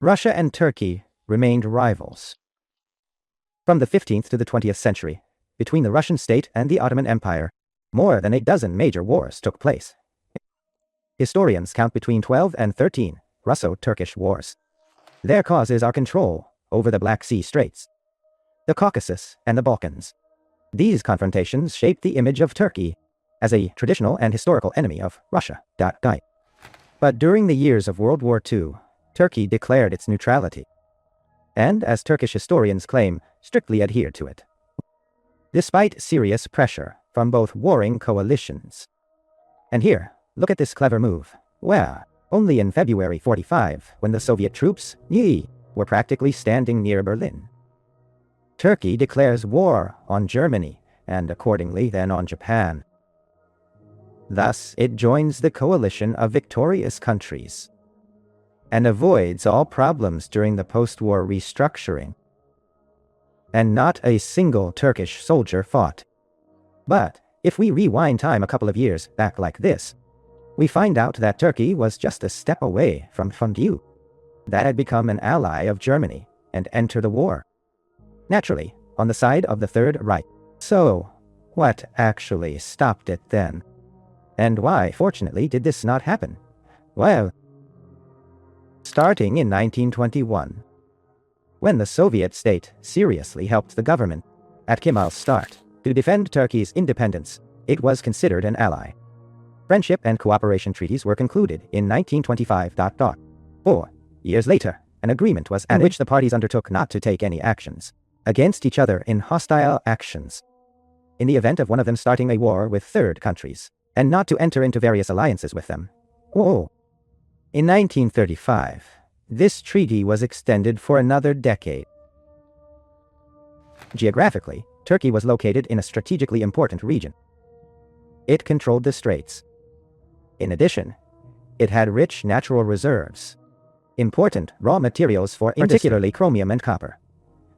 Russia and Turkey remained rivals. From the 15th to the 20th century, between the Russian state and the Ottoman Empire, more than a dozen major wars took place. Historians count between 12 and 13 Russo-Turkish wars. Their causes are control over the Black Sea Straits, the Caucasus, and the Balkans. These confrontations shaped the image of Turkey as a traditional and historical enemy of Russia. But during the years of World War II, Turkey declared its neutrality, and, as Turkish historians claim, strictly adhered to it, despite serious pressure from both warring coalitions. And here, look at this clever move. Well, only in February 45, when the Soviet troops, were practically standing near Berlin, Turkey declares war on Germany, and accordingly then on Japan. Thus, it joins the coalition of victorious countries and avoids all problems during the post-war restructuring. And not a single Turkish soldier fought. But if we rewind time a couple of years back like this, we find out that Turkey was just a step away from fondue, that had become an ally of Germany and entered the war, naturally, on the side of the Third Reich. So, what actually stopped it then? And why, fortunately, did this not happen? Well, starting in 1921, when the Soviet state seriously helped the government, at Kemal's start, to defend Turkey's independence, it was considered an ally. Friendship and cooperation treaties were concluded in 1925. 4 years later, an agreement was in which the parties undertook not to take any actions against each other in hostile actions, in the event of one of them starting a war with third countries, and not to enter into various alliances with them. In 1935, this treaty was extended for another decade. Geographically, Turkey was located in a strategically important region. It controlled the straits. In addition, it had rich natural reserves, important raw materials for particularly chromium and copper.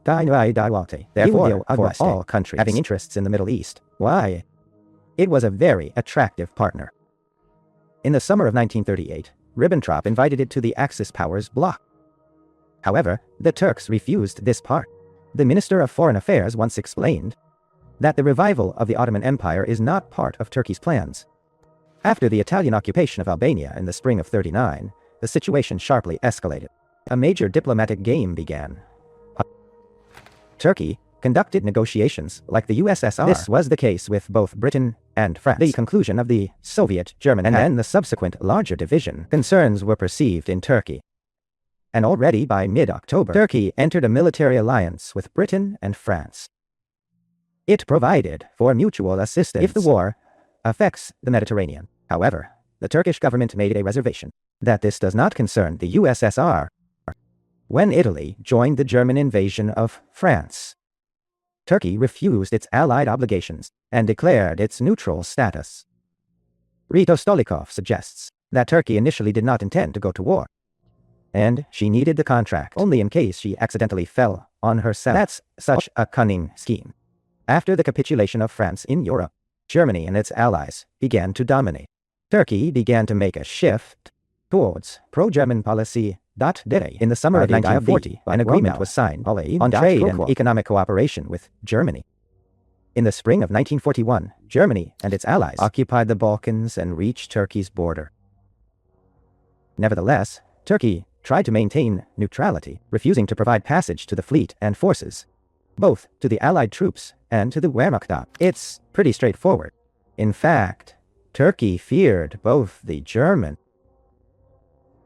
Therefore, for all countries having interests in the Middle East, it was a very attractive partner. In the summer of 1938, Ribbentrop invited it to the Axis powers bloc. However, the Turks refused this part. The Minister of Foreign Affairs once explained that the revival of the Ottoman Empire is not part of Turkey's plans. After the Italian occupation of Albania in the spring of '39, the situation sharply escalated. A major diplomatic game began. Turkey conducted negotiations like the USSR. This was the case with both Britain and France. The conclusion of the Soviet-German and then the subsequent larger division, concerns were perceived in Turkey. And already by mid-October, Turkey entered a military alliance with Britain and France. It provided for mutual assistance if the war affects the Mediterranean. However, the Turkish government made a reservation that this does not concern the USSR. When Italy joined the German invasion of France, Turkey refused its allied obligations and declared its neutral status. Rito Stolikov suggests that Turkey initially did not intend to go to war, and she needed the contract only in case she accidentally fell on herself. That's such a cunning scheme. After the capitulation of France in Europe, Germany and its allies began to dominate. Turkey began to make a shift towards pro-German policy. In the summer of 1940, an agreement was signed on trade and economic cooperation with Germany. In the spring of 1941, Germany and its allies occupied the Balkans and reached Turkey's border. Nevertheless, Turkey tried to maintain neutrality, refusing to provide passage to the fleet and forces, both to the Allied troops and to the Wehrmacht. It's pretty straightforward. In fact, Turkey feared both the German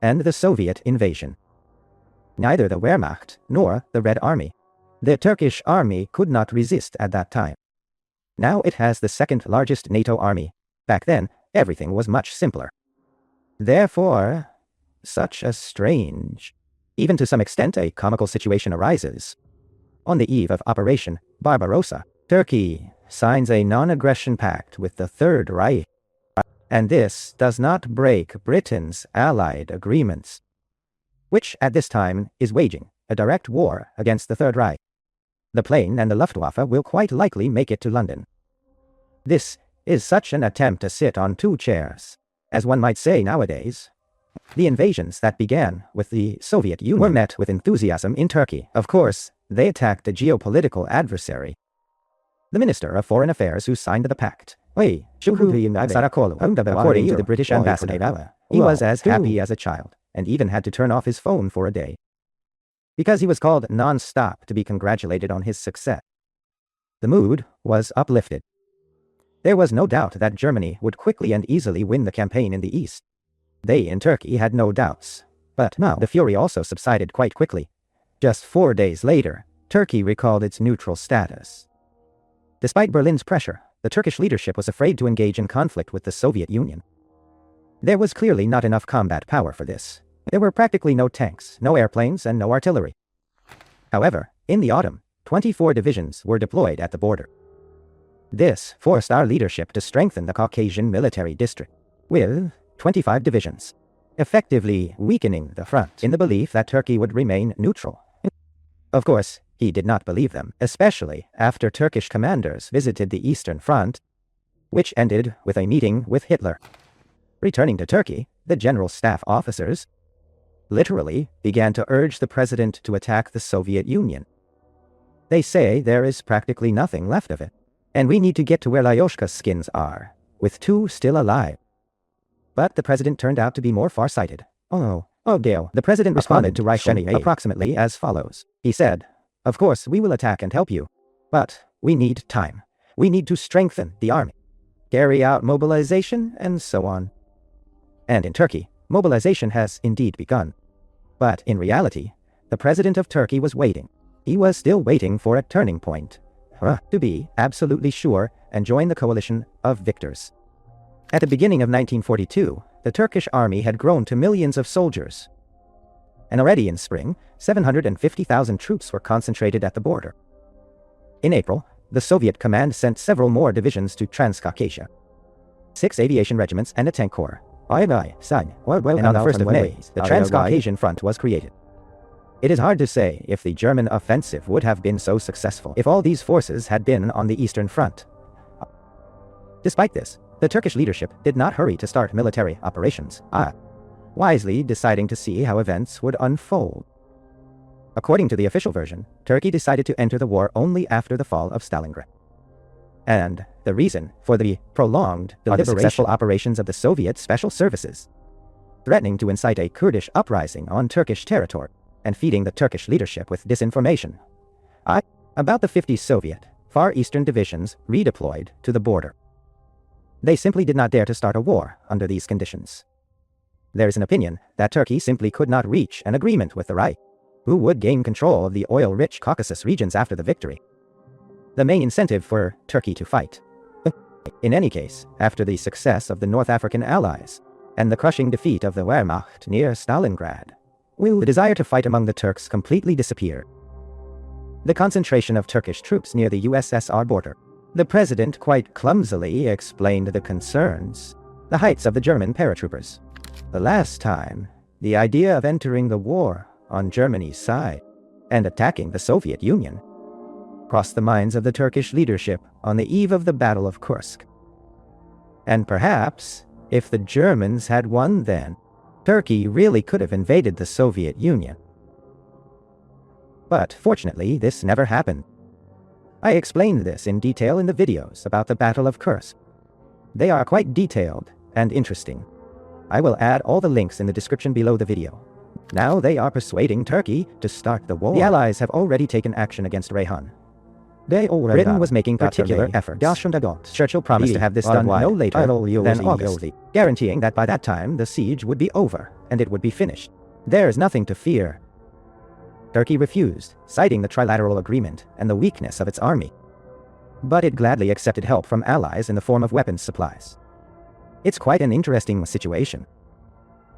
and the Soviet invasion. Neither the Wehrmacht nor the Red Army. The Turkish army could not resist at that time. Now it has the second largest NATO army. Back then, everything was much simpler. Therefore, such a strange, even to some extent a comical situation arises. On the eve of Operation Barbarossa, Turkey signs a non-aggression pact with the Third Reich. And this does not break Britain's Allied agreements, which at this time is waging a direct war against the Third Reich. The plane and the Luftwaffe will quite likely make it to London. This is such an attempt to sit on two chairs, as one might say nowadays. The invasions that began with the Soviet Union were met with enthusiasm in Turkey. Of course, they attacked a geopolitical adversary, the Minister of Foreign Affairs who signed the pact. According to the British ambassador, he was as happy as a child, and even had to turn off his phone for a day, because he was called non-stop to be congratulated on his success. The mood was uplifted. There was no doubt that Germany would quickly and easily win the campaign in the east. They in Turkey had no doubts. But now the fury also subsided quite quickly. Just 4 days later, Turkey recalled its neutral status. Despite Berlin's pressure, the Turkish leadership was afraid to engage in conflict with the Soviet Union. There was clearly not enough combat power for this. There were practically no tanks, no airplanes, and no artillery. However, in the autumn, 24 divisions were deployed at the border. This forced our leadership to strengthen the Caucasian military district with 25 divisions, effectively weakening the front in the belief that Turkey would remain neutral. Of course, he did not believe them, especially after Turkish commanders visited the Eastern Front, which ended with a meeting with Hitler. Returning to Turkey, the general staff officers literally began to urge the president to attack the Soviet Union. They say there is practically nothing left of it, and we need to get to where Lyoshka's skins are, with 2 still alive. But the president turned out to be more far-sighted. The president responded to Reichstag approximately as follows. He said, "Of course, we will attack and help you, but we need time. We need to strengthen the army, carry out mobilization, and so on." And in Turkey, mobilization has indeed begun. But in reality, the president of Turkey was waiting. He was still waiting for a turning point, to be absolutely sure and join the coalition of victors. At the beginning of 1942, the Turkish army had grown to millions of soldiers. And already in spring, 750,000 troops were concentrated at the border. In April, the Soviet command sent several more divisions to Transcaucasia, 6 aviation regiments and a tank corps. And on the 1st of May, the Transcaucasian Front was created. It is hard to say if the German offensive would have been so successful if all these forces had been on the Eastern Front. Despite this, the Turkish leadership did not hurry to start military operations, wisely deciding to see how events would unfold. According to the official version, Turkey decided to enter the war only after the fall of Stalingrad. And the reason for the prolonged successful operations of the Soviet special services, threatening to incite a Kurdish uprising on Turkish territory and feeding the Turkish leadership with disinformation. About the 50 Soviet Far Eastern divisions redeployed to the border. They simply did not dare to start a war under these conditions. There is an opinion that Turkey simply could not reach an agreement with the right, who would gain control of the oil-rich Caucasus regions after the victory. The main incentive for Turkey to fight. In any case, after the success of the North African allies and the crushing defeat of the Wehrmacht near Stalingrad, the desire to fight among the Turks completely disappeared. The concentration of Turkish troops near the USSR border. The president quite clumsily explained the concerns, the heights of the German paratroopers. The last time, the idea of entering the war on Germany's side and attacking the Soviet Union crossed the minds of the Turkish leadership on the eve of the Battle of Kursk. And perhaps, if the Germans had won then, Turkey really could have invaded the Soviet Union. But fortunately, this never happened. I explained this in detail in the videos about the Battle of Kursk. They are quite detailed and interesting. I will add all the links in the description below the video. Now they are persuading Turkey to start the war. The Allies have already taken action against Reyhan. Britain was making particular efforts. Churchill promised to have this done no later than August, guaranteeing that by that time the siege would be over and it would be finished. There is nothing to fear. Turkey refused, citing the trilateral agreement and the weakness of its army. But it gladly accepted help from allies in the form of weapons supplies. It's quite an interesting situation.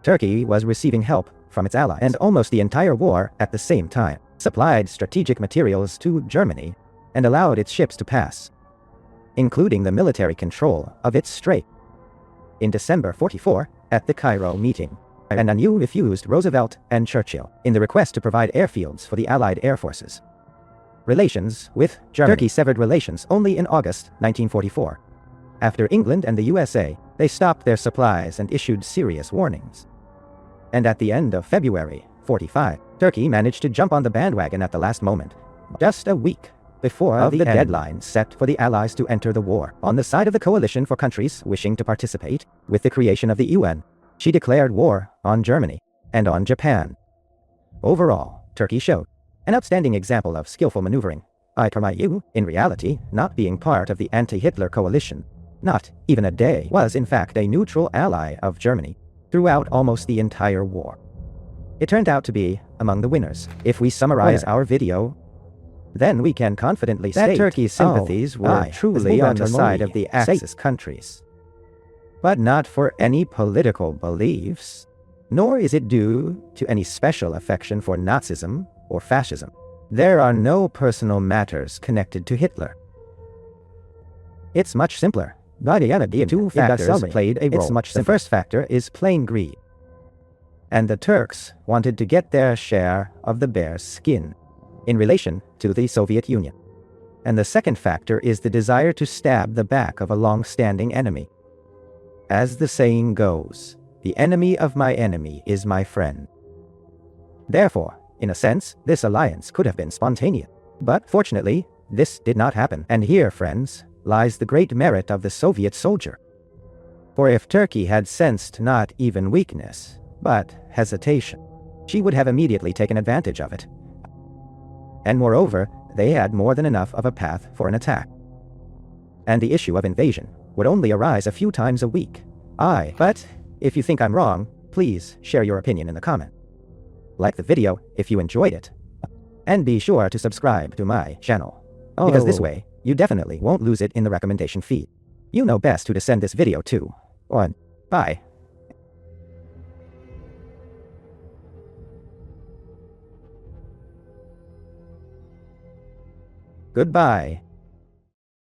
Turkey was receiving help from its allies and almost the entire war at the same time, supplied strategic materials to Germany, and allowed its ships to pass, including the military control of its strait. In December 1944, at the Cairo meeting, Annan refused Roosevelt and Churchill in the request to provide airfields for the Allied air forces. Relations with Germany. Turkey severed relations only in August 1944. After England and the USA, they stopped their supplies and issued serious warnings. And at the end of February 45, Turkey managed to jump on the bandwagon at the last moment, just a week before the deadline set for the Allies to enter the war. On the side of the coalition for countries wishing to participate, with the creation of the UN, she declared war on Germany and on Japan. Overall, Turkey showed an outstanding example of skillful maneuvering, in reality not being part of the anti-Hitler coalition. Not even a day was in fact a neutral ally of Germany throughout almost the entire war. It turned out to be among the winners. If we summarize our video, then we can confidently state that Turkey's sympathies were truly on the side of the Axis countries. But not for any political beliefs, nor is it due to any special affection for Nazism or fascism. There are no personal matters connected to Hitler. It's much simpler. Two factors played a role. The first factor is plain greed. And the Turks wanted to get their share of the bear's skin in relation to the Soviet Union. And the second factor is the desire to stab the back of a long-standing enemy. As the saying goes, the enemy of my enemy is my friend. Therefore, in a sense, this alliance could have been spontaneous. But fortunately, this did not happen. And here, friends, lies the great merit of the Soviet soldier. For if Turkey had sensed not even weakness, but hesitation, she would have immediately taken advantage of it. And moreover, they had more than enough of a path for an attack. And the issue of invasion would only arise a few times a week. But if you think I'm wrong, please share your opinion in the comment. Like the video if you enjoyed it. And be sure to subscribe to my channel. Because this way, you definitely won't lose it in the recommendation feed. You know best who to send this video to. Bye. Goodbye.